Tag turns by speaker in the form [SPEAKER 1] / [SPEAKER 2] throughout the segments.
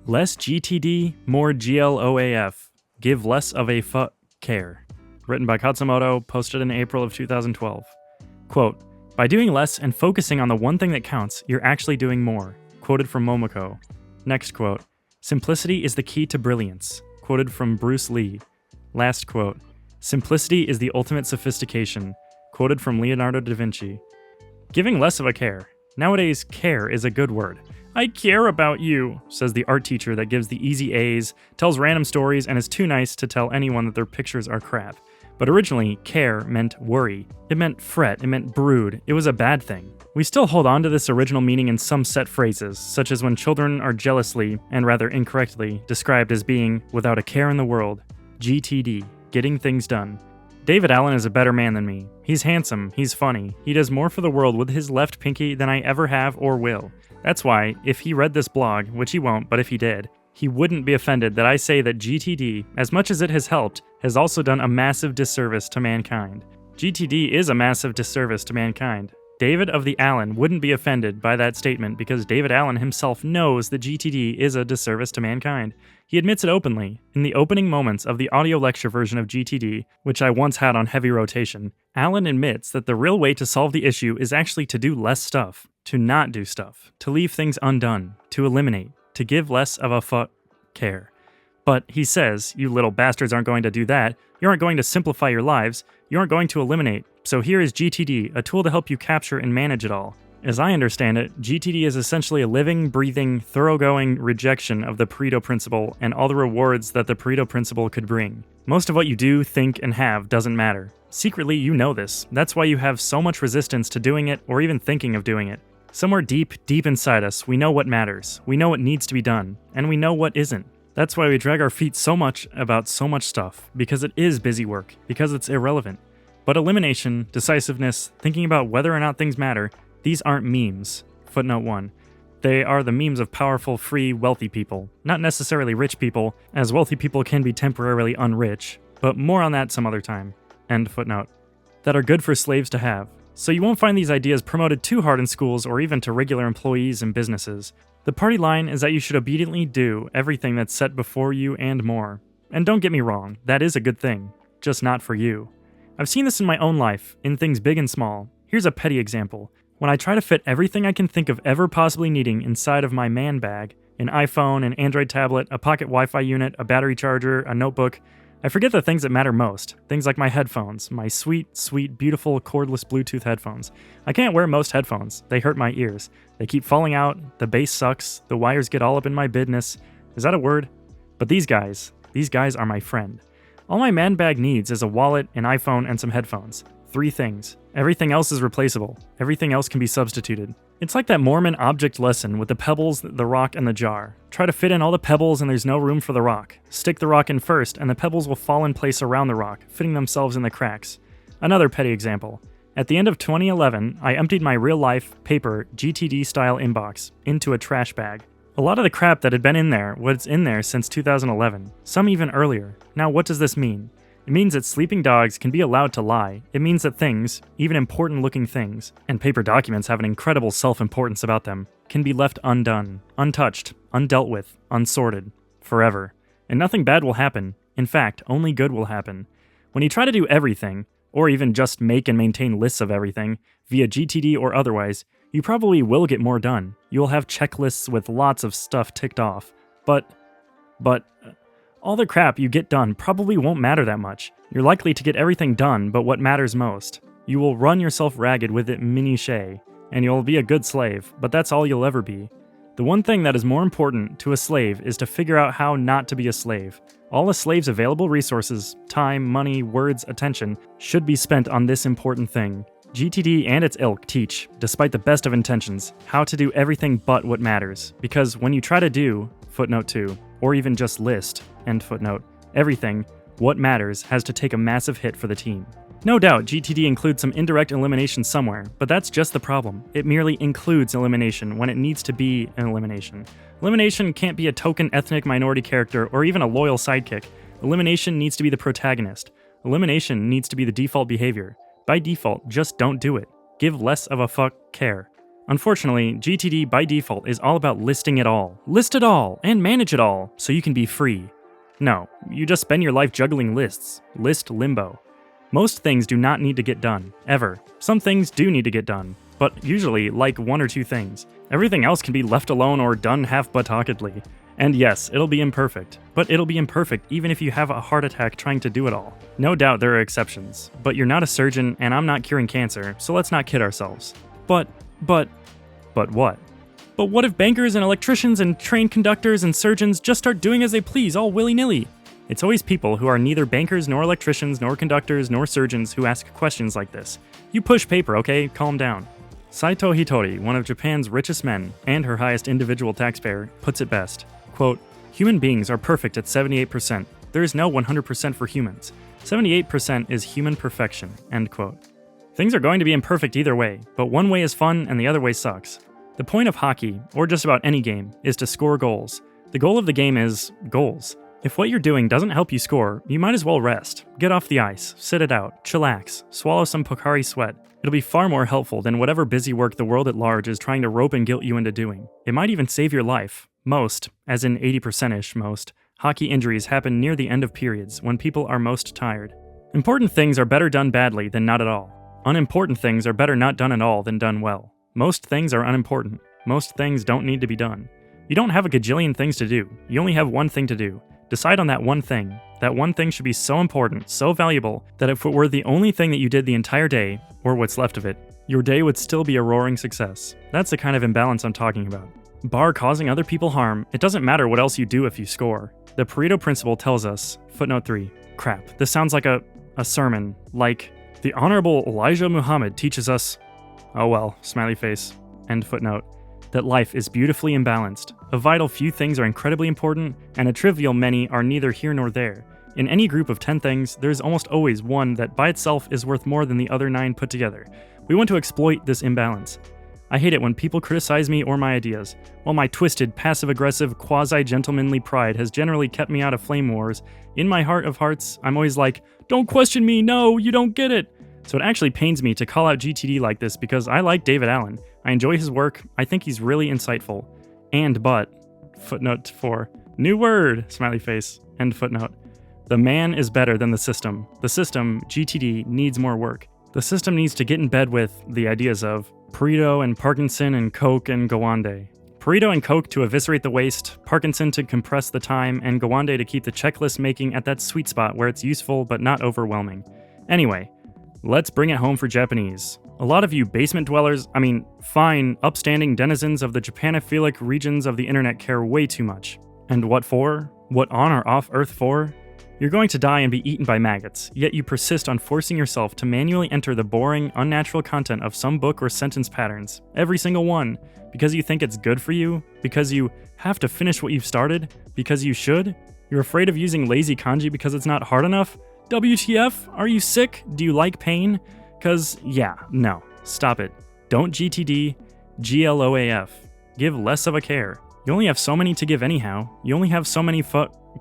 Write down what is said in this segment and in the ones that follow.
[SPEAKER 1] Less GTD, more GLOAF. Give less of a Fucare. Written by Khatzumoto, posted in April of 2012. Quote, by doing less and focusing on the one thing that counts, you're actually doing more. Quoted from Momoko. Next quote, simplicity is the key to brilliance. Quoted from Bruce Lee. Last quote, simplicity is the ultimate sophistication. Quoted from Leonardo da Vinci. Giving less of a care. Nowadays, care is a good word. I care about you, says the art teacher that gives the easy A's, tells random stories, and is too nice to tell anyone that their pictures are crap. But originally, care meant worry. It meant fret, it meant brood. It was a bad thing. We still hold on to this original meaning in some set phrases, such as when children are jealously, and rather incorrectly, described as being without a care in the world. GTD, getting things done. David Allen is a better man than me. He's handsome, he's funny, he does more for the world with his left pinky than I ever have or will. That's why, if he read this blog, which he won't, but if he did, he wouldn't be offended that I say that GTD, as much as it has helped, has also done a massive disservice to mankind. GTD is a massive disservice to mankind. David of the Allen wouldn't be offended by that statement because David Allen himself knows that GTD is a disservice to mankind. He admits it openly. In the opening moments of the audio lecture version of GTD, which I once had on heavy rotation, Allen admits that the real way to solve the issue is actually to do less stuff, to not do stuff, to leave things undone, to eliminate, to give less of a care. But he says, you little bastards aren't going to do that, you aren't going to simplify your lives, you aren't going to eliminate, so here is GTD, a tool to help you capture and manage it all. As I understand it, GTD is essentially a living, breathing, thoroughgoing rejection of the Pareto Principle and all the rewards that the Pareto Principle could bring. Most of what you do, think, and have doesn't matter. Secretly, you know this. That's why you have so much resistance to doing it or even thinking of doing it. Somewhere deep, deep inside us, we know what matters, we know what needs to be done, and we know what isn't. That's why we drag our feet so much about so much stuff, because it is busy work, because it's irrelevant. But elimination, decisiveness, thinking about whether or not things matter, these aren't memes. Footnote 1. They are the memes of powerful, free, wealthy people, not necessarily rich people, as wealthy people can be temporarily unrich, but more on that some other time. End footnote. That are good for slaves to have. So you won't find these ideas promoted too hard in schools or even to regular employees and businesses. The party line is that you should obediently do everything that's set before you and more. And don't get me wrong, that is a good thing, just not for you. I've seen this in my own life, in things big and small. Here's a petty example. When I try to fit everything I can think of ever possibly needing inside of my man bag, an iPhone, an Android tablet, a pocket Wi-Fi unit, a battery charger, a notebook, I forget the things that matter most. Things like my headphones, my sweet, sweet, beautiful cordless Bluetooth headphones. I can't wear most headphones. They hurt my ears. They keep falling out, the bass sucks, the wires get all up in my business. Is that a word? But these guys are my friend. All my man bag needs is a wallet, an iPhone, and some headphones. 3 things. Everything else is replaceable. Everything else can be substituted. It's like that Mormon object lesson with the pebbles, the rock, and the jar. Try to fit in all the pebbles and there's no room for the rock. Stick the rock in first and the pebbles will fall in place around the rock, fitting themselves in the cracks. Another petty example. At the end of 2011, I emptied my real-life, paper, GTD-style inbox into a trash bag. A lot of the crap that had been in there was in there since 2011, some even earlier. Now what does this mean? It means that sleeping dogs can be allowed to lie. It means that things, even important-looking things, and paper documents have an incredible self-importance about them, can be left undone, untouched, undealt with, unsorted, forever. And nothing bad will happen. In fact, only good will happen. When you try to do everything, or even just make and maintain lists of everything, via GTD or otherwise, you probably will get more done. You will have checklists with lots of stuff ticked off. But all the crap you get done probably won't matter that much. You're likely to get everything done but what matters most. You will run yourself ragged with it minutiae, and you'll be a good slave, but that's all you'll ever be. The one thing that is more important to a slave is to figure out how not to be a slave. All a slave's available resources, time, money, words, attention, should be spent on this important thing. GTD and its ilk teach, despite the best of intentions, how to do everything but what matters. Because when you try to do, footnote 2, or even just list, end footnote, everything, what matters has to take a massive hit for the team. No doubt, GTD includes some indirect elimination somewhere, but that's just the problem. It merely includes elimination when it needs to be an elimination. Elimination can't be a token ethnic minority character or even a loyal sidekick. Elimination needs to be the protagonist. Elimination needs to be the default behavior. By default, just don't do it. Give less of a care. Unfortunately, GTD by default is all about listing it all. List it all, and manage it all, so you can be free. No, you just spend your life juggling lists. List limbo. Most things do not need to get done, ever. Some things do need to get done, but usually like 1 or 2 things. Everything else can be left alone or done half-buttockedly. And yes, it'll be imperfect, but it'll be imperfect even if you have a heart attack trying to do it all. No doubt there are exceptions, but you're not a surgeon and I'm not curing cancer, so let's not kid ourselves. But what? But what if bankers and electricians and train conductors and surgeons just start doing as they please all willy-nilly? It's always people who are neither bankers nor electricians nor conductors nor surgeons who ask questions like this. You push paper, okay? Calm down. Saito Hitori, one of Japan's richest men and her highest individual taxpayer, puts it best. Quote, "Human beings are perfect at 78%. There is no 100% for humans. 78% is human perfection." End quote. Things are going to be imperfect either way, but one way is fun and the other way sucks. The point of hockey, or just about any game, is to score goals. The goal of the game is goals. If what you're doing doesn't help you score, you might as well rest. Get off the ice, sit it out, chillax, swallow some Fucare sweat. It'll be far more helpful than whatever busy work the world at large is trying to rope and guilt you into doing. It might even save your life. Most, as in 80%-ish most, hockey injuries happen near the end of periods when people are most tired. Important things are better done badly than not at all. Unimportant things are better not done at all than done well. Most things are unimportant. Most things don't need to be done. You don't have a gajillion things to do. You only have one thing to do. Decide on that one thing. That one thing should be so important, so valuable, that if it were the only thing that you did the entire day, or what's left of it, your day would still be a roaring success. That's the kind of imbalance I'm talking about. Bar causing other people harm, it doesn't matter what else you do if you score. The Pareto principle tells us, footnote 3, crap, this sounds like a sermon, like, the Honorable Elijah Muhammad teaches us, oh well, smiley face, end footnote, that life is beautifully imbalanced. A vital few things are incredibly important, and a trivial many are neither here nor there. In any group of 10 things, there is almost always one that by itself is worth more than the other 9 put together. We want to exploit this imbalance. I hate it when people criticize me or my ideas. While my twisted, passive-aggressive, quasi-gentlemanly pride has generally kept me out of flame wars, in my heart of hearts, I'm always like, don't question me, no, you don't get it. So it actually pains me to call out GTD like this because I like David Allen. I enjoy his work, I think he's really insightful. Footnote 4, new word, smiley face, end footnote. The man is better than the system. The system, GTD, needs more work. The system needs to get in bed with the ideas of Pareto and Parkinson and Koch and Gawande. Pareto and Koch to eviscerate the waste, Parkinson to compress the time, and Gawande to keep the checklist making at that sweet spot where it's useful but not overwhelming. Anyway, let's bring it home for Japanese. A lot of you basement dwellers, fine, upstanding denizens of the Japanophilic regions of the internet care way too much. And what for? What on or off Earth for? You're going to die and be eaten by maggots, yet you persist on forcing yourself to manually enter the boring, unnatural content of some book or sentence patterns, every single one, because you think it's good for you, because you have to finish what you've started, because you should. You're afraid of using lazy kanji because it's not hard enough? WTF? Are you sick? Do you like pain? No, stop it. Don't GTD, GLOAF. Give less of a care. You only have so many to give anyhow. You only have so many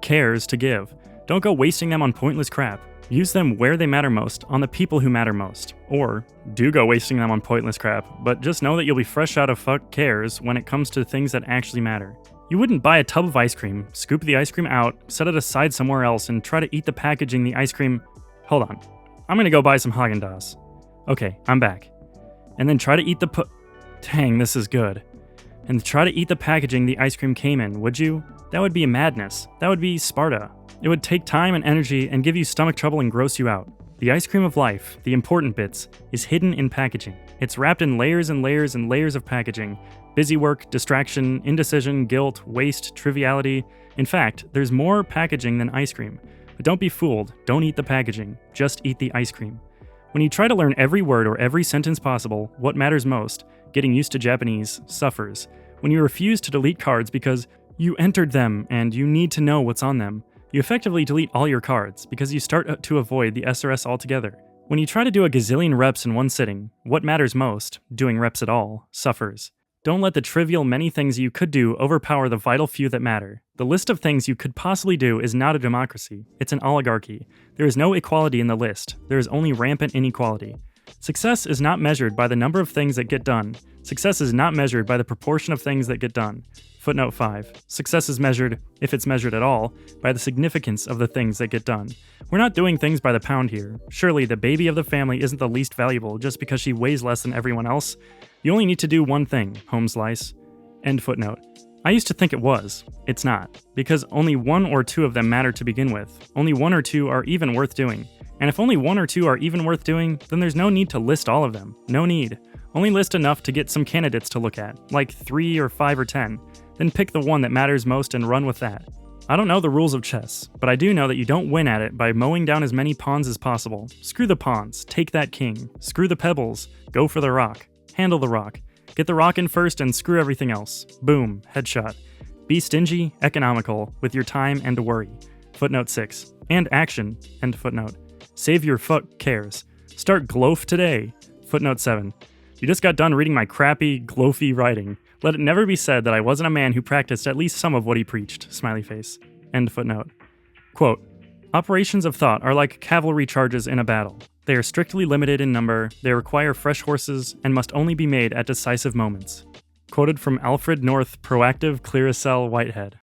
[SPEAKER 1] cares to give. Don't go wasting them on pointless crap. Use them where they matter most, on the people who matter most. Or, do go wasting them on pointless crap, but just know that you'll be fresh out of cares when it comes to things that actually matter. You wouldn't buy a tub of ice cream, scoop the ice cream out, set it aside somewhere else, and try to eat the packaging the ice cream... Hold on. I'm gonna go buy some Haagen-Dazs. Okay, I'm back. And then try to eat the Dang, this is good. And try to eat the packaging the ice cream came in, would you? That would be madness. That would be Sparta. It would take time and energy and give you stomach trouble and gross you out. The ice cream of life, the important bits, is hidden in packaging. It's wrapped in layers and layers and layers of packaging. Busy work, distraction, indecision, guilt, waste, triviality. In fact, there's more packaging than ice cream. But don't be fooled. Don't eat the packaging. Just eat the ice cream. When you try to learn every word or every sentence possible, what matters most, getting used to Japanese, suffers. When you refuse to delete cards because you entered them and you need to know what's on them, you effectively delete all your cards because you start to avoid the SRS altogether. When you try to do a gazillion reps in one sitting, what matters most, doing reps at all, suffers. Don't let the trivial many things you could do overpower the vital few that matter. The list of things you could possibly do is not a democracy, it's an oligarchy. There is no equality in the list, there is only rampant inequality. Success is not measured by the number of things that get done. Success is not measured by the proportion of things that get done. Footnote 5. Success is measured, if it's measured at all, by the significance of the things that get done. We're not doing things by the pound here. Surely the baby of the family isn't the least valuable just because she weighs less than everyone else. You only need to do one thing, home slice. End footnote. I used to think it was. It's not. Because only one or two of them matter to begin with. Only one or two are even worth doing. And if only one or two are even worth doing, then there's no need to list all of them. No need. Only list enough to get some candidates to look at, like 3 or 5 or 10. Then pick the one that matters most and run with that. I don't know the rules of chess, but I do know that you don't win at it by mowing down as many pawns as possible. Screw the pawns, take that king. Screw the pebbles, go for the rock. Handle the rock. Get the rock in first and screw everything else. Boom, headshot. Be stingy, economical, with your time and worry. Footnote 6. And action, end footnote. Save your fuck cares. Start GLOAF today. Footnote 7. You just got done reading my crappy, GLOAFy writing. Let it never be said that I wasn't a man who practiced at least some of what he preached. Smiley face. End footnote. Quote, operations of thought are like cavalry charges in a battle. They are strictly limited in number, they require fresh horses, and must only be made at decisive moments. Quoted from Alfred North Proactive Clearasil Whitehead.